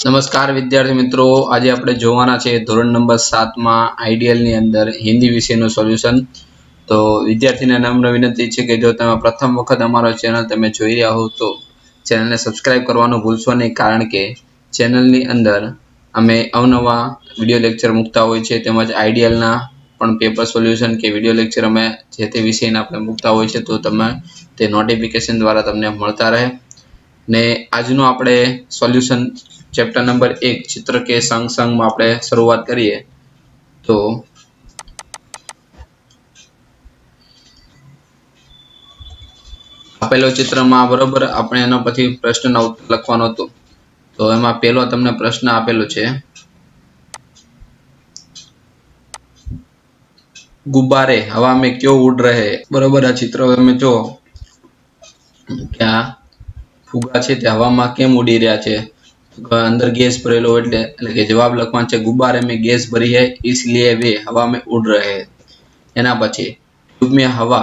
નમસ્કાર વિદ્યાર્થી મિત્રો, આજે આપણે જોવાના છે ધોરણ નંબર 7 માં આઈડિયલ ની અંદર હિન્દી વિષયનું સોલ્યુશન। તો વિદ્યાર્થીને નમ્ર વિનંતી છે કે જો તમે પ્રથમ વખત અમારો ચેનલ તમે જોઈ રહ્યા હો તો ચેનલને સબસ્ક્રાઇબ કરવાનું ભૂલશો નહીં, કારણ કે ચેનલની અંદર અમે અવનવા વિડિયો લેક્ચર મૂકતા હોય છે, તેમજ આઈડિયલના પણ પેપર સોલ્યુશન કે વિડિયો લેક્ચર અમે જે તે વિષયના આપણે મૂકતા હોય છે, તો તમે તે નોટિફિકેશન દ્વારા તમને મળતા રહે। ને આજનું આપણે સોલ્યુશન ચેપ્ટર નંબર 1 ચિત્ર કે સંગ સંગ માં આપણે શરૂઆત કરીએ। તો આપેલો ચિત્રમાં બરોબર આપણે એના પછી પ્રશ્નનો ઉત્તર લખવાનો હતો। તો એમાં પહેલો તમને પ્રશ્ન આપેલો છે, गुब्बारे हवा में क्यों उड़ रहे। बराबर आ चित्र में जो क्या फुगा है ते हवा में केम उड़ी रहा है, अंदर गैस भरेलो એટલે કે જવાબ લખવાનો છે गुब्बारे में गैस भरी है इसलिए वे हवा में उड़ रहे हैं। એના પછી ट्यूब में हवा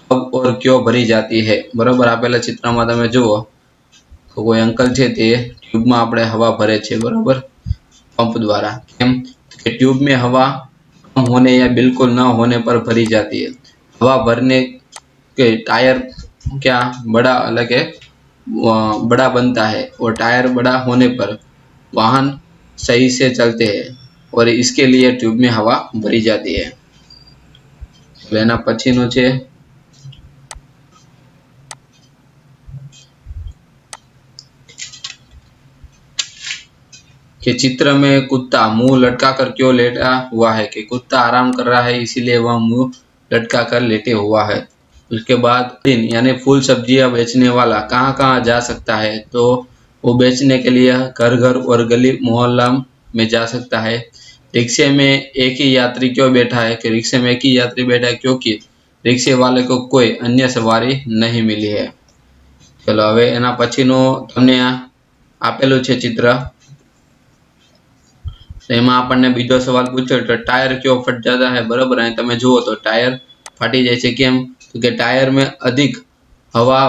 कब और क्यों भरी जाती है। बराबर આપેલા ચિત્રમાં તમે જુઓ તો કોઈ અંકલ છે તે ટ્યુબ માં આપણે હવા ભરે છે, બરાબર पंप द्वारा। કેમ કે ट्यूब में हवा कम होने या बिल्कुल न होने पर भरी जाती है। हवा भरने के टायर क्या बड़ा अलग है बड़ा बनता है और टायर बड़ा होने पर वाहन सही से चलते हैं और इसके लिए ट्यूब में हवा भरी जाती है। लेना पछीनो छे कि चित्र में कुत्ता मुंह लटका कर क्यों लेटा हुआ है, कि कुत्ता आराम कर रहा है इसीलिए वह मुंह लटका कर लेटे हुआ है। उसके बाद दिन यानी फूल सब्जियां बेचने वाला कहाँ कहाँ जा सकता है, तो वो बेचने के लिए घर घर और गली मोहल्ला में जा सकता है। रिक्शे में एक ही यात्री क्यों बैठा है, कि रिक्शे में एक ही यात्री बैठा है क्योंकि रिक्शे वाले को कोई अन्य सवारी नहीं मिली है। चलो हवे एना पछीनो तमने आपेलू छे चित्र, एमां आपणने बीजो सवाल पूछ्यो तो टायर क्यों फट जाता है। बराबर अहीं तमे जुओ तो टायर फाटी जाय छे, केम तो कि टायर में अधिक हवा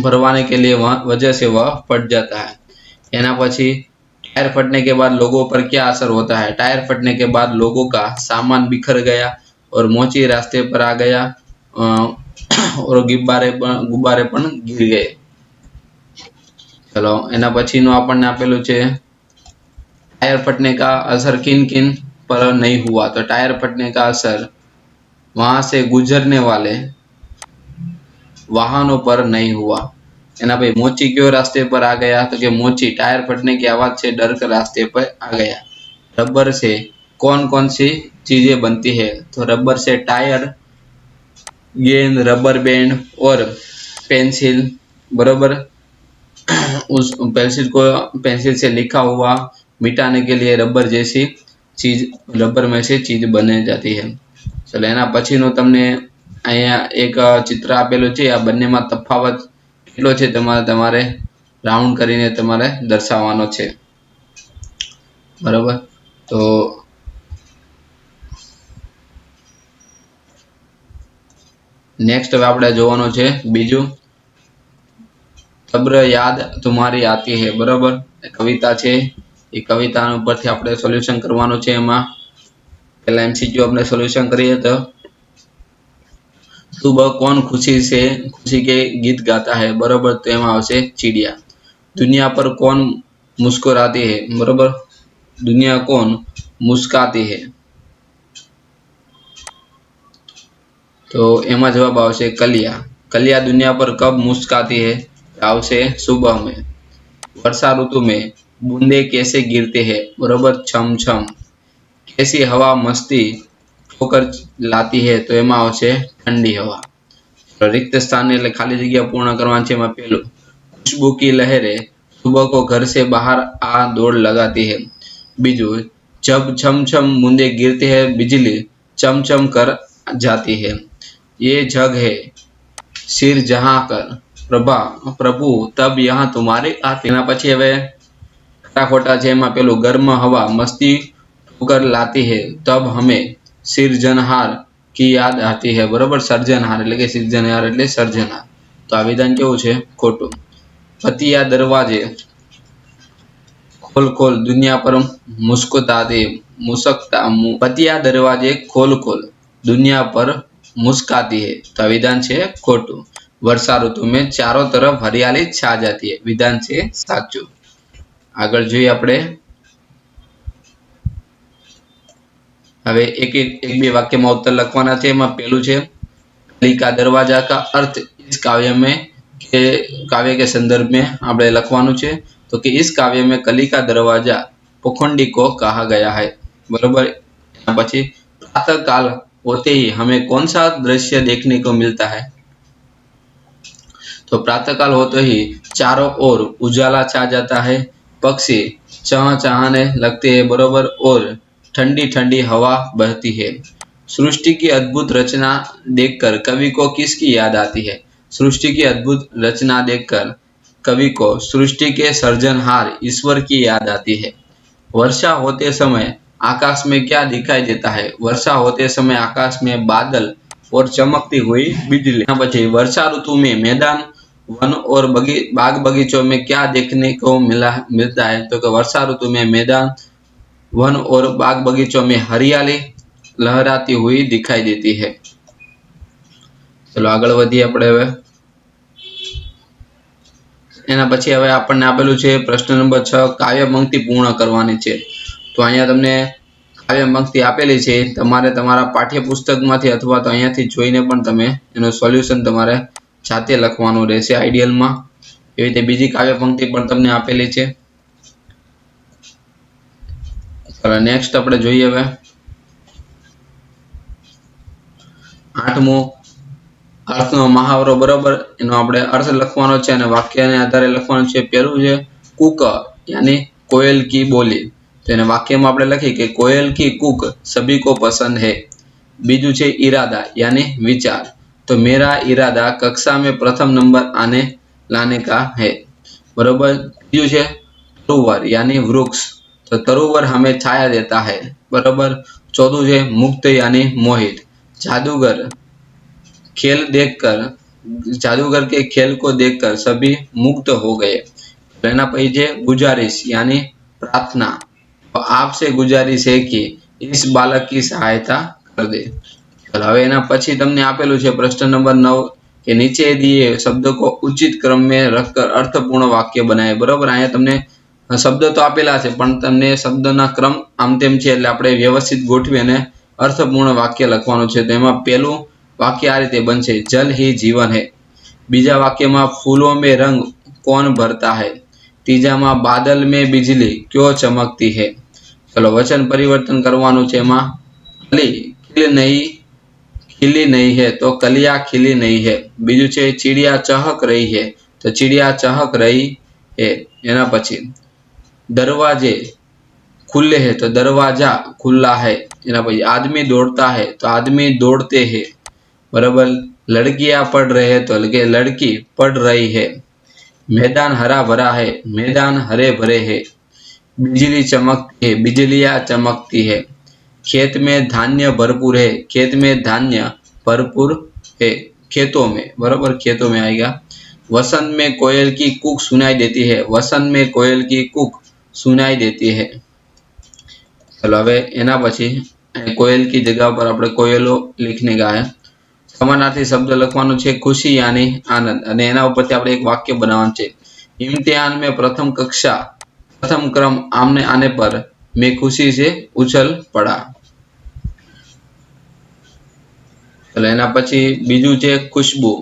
भरवाने के लिए वजह से वह फट जाता है। एना पछी टायर फटने के बाद लोगों पर क्या असर होता है। टायर फटने के बाद लोगों का सामान बिखर गया और मोची रास्ते पर आ गया और गुब्बारे पण गिर गए। चलो एना पछीनो आपणने आपेलुं छे टायर फटने का असर किन किन पर नहीं हुआ, तो टायर फटने का असर वहां से गुजरने वाले वाहनों पर नहीं हुआ। एना भाई मोची क्यों रास्ते पर आ गया, तो कि मोची टायर फटने की आवाज से डर कर रास्ते पर आ गया। रबर से कौन कौन सी चीजें बनती है, तो रबर से टायर, गेंद, रबर बैंड और पेंसिल। बराबर उस पेंसिल से लिखा हुआ मिटाने के लिए रबर जैसी चीज, रबर में से चीज बने जाती है। चलो एना पछीनो तमने अहींया एक चित्र आपेलुं छे, आ बंनेमां तफावत કેટલો છે તમારે રાઉન્ડ કરીને તમારે દર્શાવવાનો છે। બરાબર તો नेक्स्ट હવે આપણે જોવાનું છે બીજું खबर याद तुम्हारी आती है। बराबर कविता छे, ए कविता उपरथी आपणे सोल्यूशन करवानुं छे। एमां पहला एमसीक्यू आपणे सोल्यूशन करीए तो सुबह कौन खुशी के गीत गाता है। बराबर तो एमां आवशे चिड़िया। दुनिया पर कौन मुस्कुराती है। बराबर दुनिया कौन मुस्काती है, तो एमां जवाब आवशे कलिया। कलिया दुनिया पर कब मुस्काती है, आवशे सुबह में। वर्षा ऋतु में बूंदे कैसे गिरते हैं। बराबर छम छम। कैसी हवा मस्ती ठोकर लाती है, तो एमां आवशे ठंडी हवा। रिक्त स्थान एटले खाली जग्या पूर्ण करवानी छे। एमां पहेलुं खुशबू की लहरें सुबह को घर से बाहर आ दौड़ लगाती है। बीजू जब छम छम बूंदे गिरती है बिजली चम चम कर जाती है। ये जग है सिर जहां कर प्रभु तब यहाँ तुम्हारी आती। एना पछी हवे खरा खोटा छे। एमां पेलुं गर्म हवा मस्ती ठोकर लाती है तब हमें सिरजनहार की याद आती है। बराबर सर्जनहार એટલે કે સિરજનહાર એટલે સર્જનહાર। तो आ विधान केवुं छे खोटुं। पतिया दरवाजे खोल खोल दुनिया पर मुस्कुराते मुस्कता पतिया दरवाजे खोल खोल दुनिया पर मुस्काती है। तो आ विधान छे खोटू। वर्षा ऋतु में चारों तरफ हरियाली छा जाती है। विधान छे साचू। आगळ जोईए आपणे। हवे एक एक एक बे वाक्यमां उत्तर लखवाना छे। एमां पहेलुं छे कलिका दरवाजा का अर्थ इस काव्य में के काव्य के संदर्भ में आपणे लखवानुं छे। तो कि इस काव्य में कलिका दरवाजा पोखंडी को कहा गया है। बरोबर। पछी प्रातः काल होते ही हमें कौन सा दृश्य देखने को मिलता है। तो प्रातः काल होते ही चारों ओर उजाला छा जाता है। पक्षी चहचहाने लगते हैं। बरोबर। और ठंडी ठंडी हवा बहती है। सृष्टि की अद्भुत रचना देखकर कवि को किसकी याद आती है। सृष्टि की अद्भुत रचना देखकर कवि को सृष्टि के सर्जनहार ईश्वर की याद आती है। वर्षा होते समय आकाश में क्या दिखाई देता है। वर्षा होते समय आकाश में बादल और चमकती हुई बिजली। पछी वर्षा ऋतु में मैदान वन और बाग बगीचों में क्या देखने को मिलता है। तो वर्षा ऋतु में मैदान वन और बाग बगीचों में हरियाली लहराती हुई दिखाई देती है। चलो आगळ वधीए आपणे हवे। एना पछी हवे आपणने आपेलुं छे प्रश्न नंबर 6 काव्य पंक्ति पूर्ण करवानी छे। तो अहींया तमने काव्य पंक्ति आपेली छे। तमारे तमारा पाठ्यपुस्तकमांथी अथवा तो अहींयाथी जोईने पण तमे एनो सोल्यूशन तमारे जाते लखवानुं रहेशे आइडियलमां। एवी रीते बीजी काव्य पंक्ति पण तमने आपेली छे। चलो नेक्स्ट आपणे जोईए हवे 8मो अर्थनो महावरो। बरोबर। एनो आपणे अर्थ लखवानो छे अने वाक्यने आधारे लखवानुं छे। पहेलुं छे कूक यानी कोयल की बोली। तो एने वाक्यमां आपणे लखीए के कोयल की कूक सभी को पसंद है। बीजू छे इरादा यानी विचार। तो मेरा इरादा कक्षा में प्रथम नंबर आने लाने का है। बरोबर। तीजू छे तरुवर यानी वृक्ष। तो तरुवर हमें छाया देता है। बरोबर। चौथुं छे मुक्त यानी मोहित। जादूगर खेल देखकर जादूगर के खेल को देखकर सभी मुक्त हो गए। लेना पछी गुजारिश यानी प्रार्थना। तो आपसे गुजारिश है कि इस बालक की सहायता कर दे। चलो हवे एना पछी तमने आपेलुं छे प्रश्न नंबर 9 के नीचे दिए शब्द को उचित क्रम में रखकर अर्थपूर्ण वाक्य बनाए। बरोबर। अहींया तमने शब्द तो आपेला छे पण तमने शब्दना क्रम आम तेम छे એટલે આપણે વ્યવસ્થિત ગોઠવી અને અર્થપૂર્ણ વાક્ય લખવાનું છે। તો એમાં પહેલું वाक्य आ रीते बनशे जल ही जीवन है। बीजा वाक्य में फूलों में रंग कौन भरता है। तीजा में बादल में बिजली क्यों चमकती है। चलो वचन परिवर्तन करवानुं छे। एमां खिली नहीं है तो कलिया खिली नहीं है। बीजू छे चिड़िया चहक रही है तो चिड़िया चहक रही है। एना पछी दरवाजे खुले हैं तो दरवाजा खुला है। एना पछी आदमी दौड़ता है तो आदमी दौड़ते हैं। बराबर। लड़कियां पढ़ रहे हैं तो लड़की पढ़ रही है। मैदान हरा भरा है मैदान हरे भरे है। बिजली चमकती है बिजलियां चमकती है। खेत में धान्य भरपूर है खेत में धान्य भरपूर है। खेतों में। बराबर। खेतों में आएगा। वसंत में कोयल की कूक सुनाई देती है वसंत में कोयल की कूक सुनाई देती है। चलो हवे एना पछी कोयल की जगह पर आपणे कोयलो लिखने गाय। समानार्थी शब्द लखवानुं छे खुशी यानी आनंद अने एना उपरथी आपणे एक वाक्य बनाववानुं छे। इम्तिहान में प्रथम कक्षा प्रथम क्रम आमने आने पर मैं खुशी से उछल पड़ा। चलो एना पछी बीजू छे खुशबू।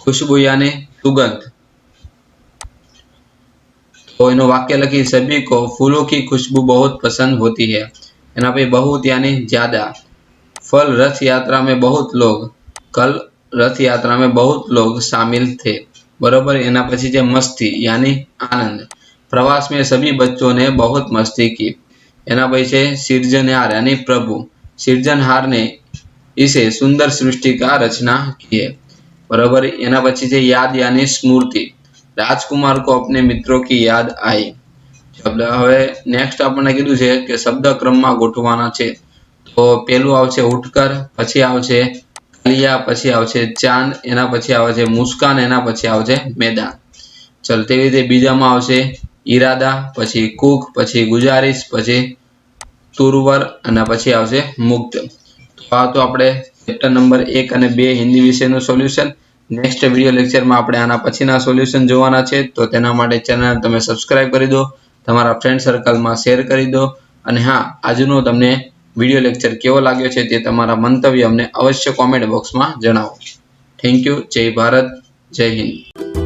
खुशबू यानी सुगंध। तो एनो वाक्य लखी सभी को फूलों की खुशबू बहुत पसंद होती है। एना पे बहुत यानी ज्यादा। फल रथ यात्रा में बहुत लोग कल रथ यात्रा में बहुत लोग शामिल थे। बरोबर। एना पछी जे मस्ती यानी आनंद। प्रवास में सभी बच्चों ने बहुत मस्ती की। एना पछी छे सृजनहार यानी प्रभु। सृजनहार ने इसे सुंदर सृष्टि का रचना की है। बरोबर। एना पछी छे याद यानी स्मृति। राजकुमार को अपने मित्रों की याद आई। शब्द हवे नेक्स्ट आपने कीधुं छे के शब्द क्रम में गोठवाना छे। तो पहेलुं आवशे उठकर पछी आवशे कलिया पछी आवशे चांद एना पछी आवशे मुस्कान एना पछी आवशे मैदान। चलो तेवी रीते बीजामां आवशे ઈરાદા, પછી કુક, પછી ગુજારિશ, પછી તુરવર અને પછી આવશે મુક્ત। તો આ તો આપણે ચેપ્ટર નંબર 1 અને 2 હિન્દી વિષયનું સોલ્યુશન। નેક્સ્ટ વિડિયો લેક્ચરમાં આપણે આના પછીના સોલ્યુશન જોવાના છે। તો તેના માટે ચેનલ તમે સબસ્ક્રાઇબ કરી દો, તમારા ફ્રેન્ડ સર્કલમાં શેર કરી દો અને હા, આજનો તમને વિડિયો લેક્ચર કેવો લાગ્યો છે તે તમારા મંતવ્ય અમને અવશ્ય કોમેન્ટ બોક્સમાં જણાવો। Thank you. જય ભારત, જય હિન્દ।